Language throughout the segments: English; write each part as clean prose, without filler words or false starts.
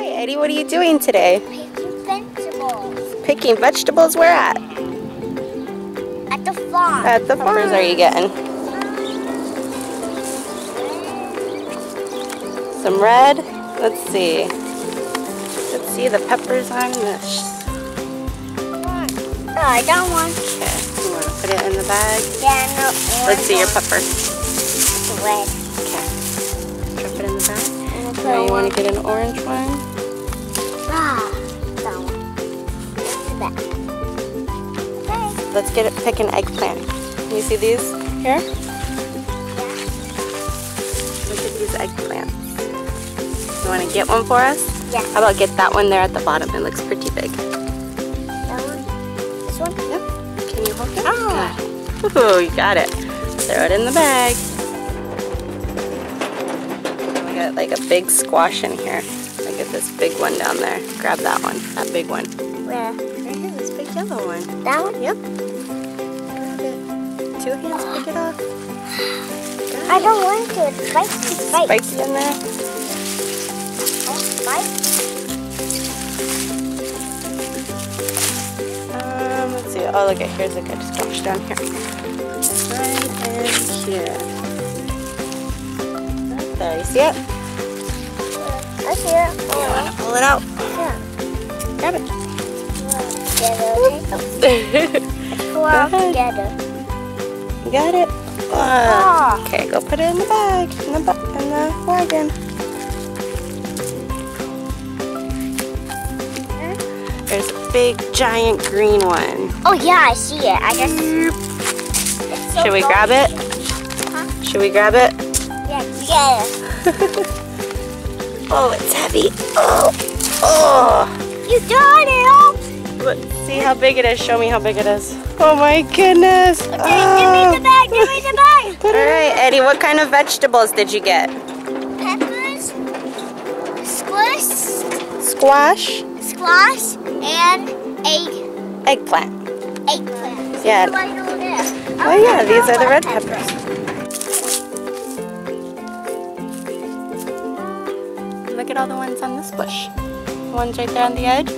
Hi Eddie, what are you doing today? Picking vegetables. Picking vegetables? Where at? At the farm. At the farm. What are you getting? Some red? Let's see. Let's see the peppers on this. Oh, I don't want. Okay, you want to put it in the bag? Yeah, no. Let's see your pepper. It's red. Okay. Drop it in the bag. Now you want to get an orange one? Ah, that one. The back. Okay. Let's pick an eggplant. Can you see these here? Yeah. Look at these eggplants. You want to get one for us? Yeah. How about get that one there at the bottom? It looks pretty big. That one? This one? Yep. Can you hold it? Ah. Good. Ooh, you got it. Throw it in the bag. We got like a big squash in here. Look at this big one down there. Grab that one. That big one. Where? Right here, this big yellow one. That one? Yep. Grab it. 2 hands, pick it off. I don't want to. It's spicy. Spicy in there. Oh, spicy. Let's see. Oh, look at here's a good squash down here. Right in here. Right there. You see it? I see it. You want to pull it out? Yeah. Grab it. Together. Pull out together. You got it? Ah. Okay, go put it in the bag, in the wagon. There's a big, giant green one. Oh yeah, I see it. I just. It's so Should we gold. grab it? Huh? Should we grab it? Yeah. Yeah. Oh, it's heavy. Oh, oh. You got it. Oh. Look, see how big it is. Show me how big it is. Oh my goodness. Okay, give me the bag. Give me the bag. All right, Eddie, what kind of vegetables did you get? Peppers, Squash. squash, and Eggplant. eggplant. Yeah. What do I know this? Oh yeah, these are the red peppers. Look at all the ones on this bush. The ones right there on the edge.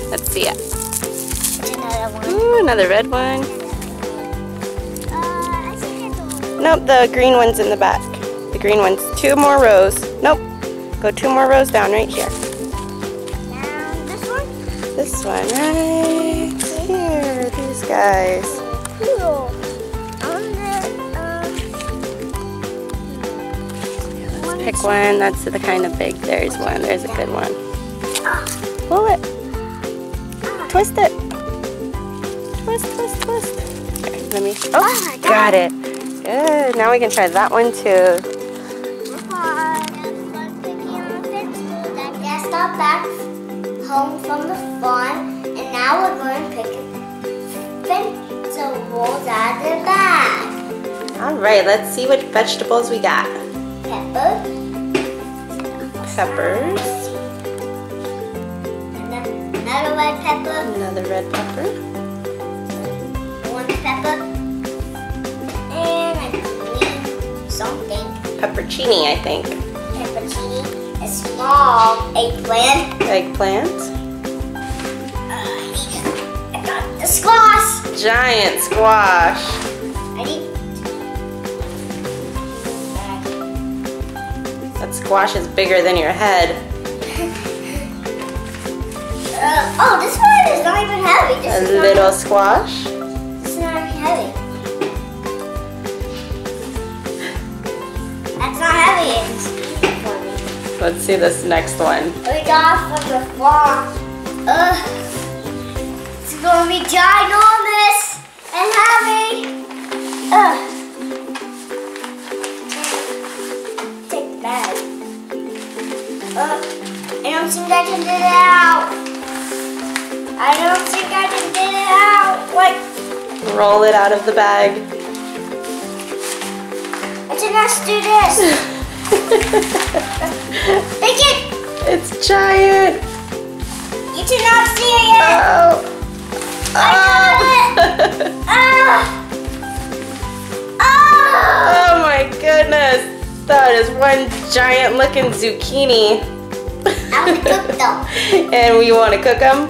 Let's see it. It's another one. Ooh, another red one. I see it. Nope, the green one's in the back. The green one's 2 more rows. Nope. Go 2 more rows down right here. And this one? This one right here. These guys. Cool. Let's pick one. That's the kind of big. There's one. There's a good one. Pull it. Twist it. Twist, twist, twist. Okay, let me. Oh, I got it. Good. Now we can try that one too. Just got back home from the farm, and now we're going to pick vegetables out of the bag. All right, let's see which vegetables we got. Pepper. Peppers. And then another red pepper. Another red pepper. Orange pepper. And a green something. Peppercini, I think. Peppercini. A small eggplant. Eggplant. I got the squash. Giant squash. I need. That squash is bigger than your head. Oh, this one is not even heavy. A little squash. It's not heavy. That's not heavy. It's easy for me. Let's see this next one. We got from the farm. It's gonna be ginormous and heavy. Take the bag. I don't think I can get it out. I don't think I can get it out. Like, Roll it out of the bag. let's do this. Take it. It's giant. You cannot see it yet. Oh. I got it. Ah. Ah. Oh my goodness. That is one giant looking zucchini. I want to cook them. And we want to cook them?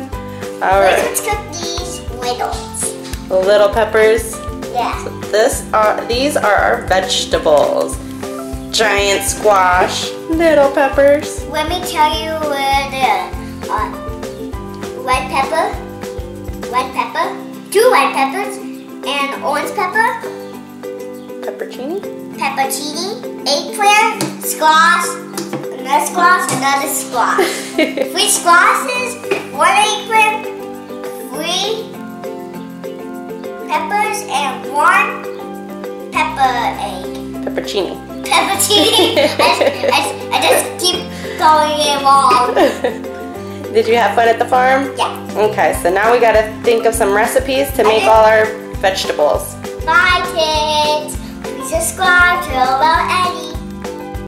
All right. Let's cook these littles. Little peppers. Yeah. So these are our vegetables. Giant squash, little peppers. Let me tell you where the red pepper, 2 red peppers, and orange pepper, peppercini, eggplant, squash, another squash. 3 squashes, 1 eggplant, 3 peppers, and 1 pepper egg. Peppercini. I just keep going it wrong. Did you have fun at the farm? Yeah. Okay, so now we gotta think of some recipes to make all our vegetables. Bye kids. Please subscribe to Eddie.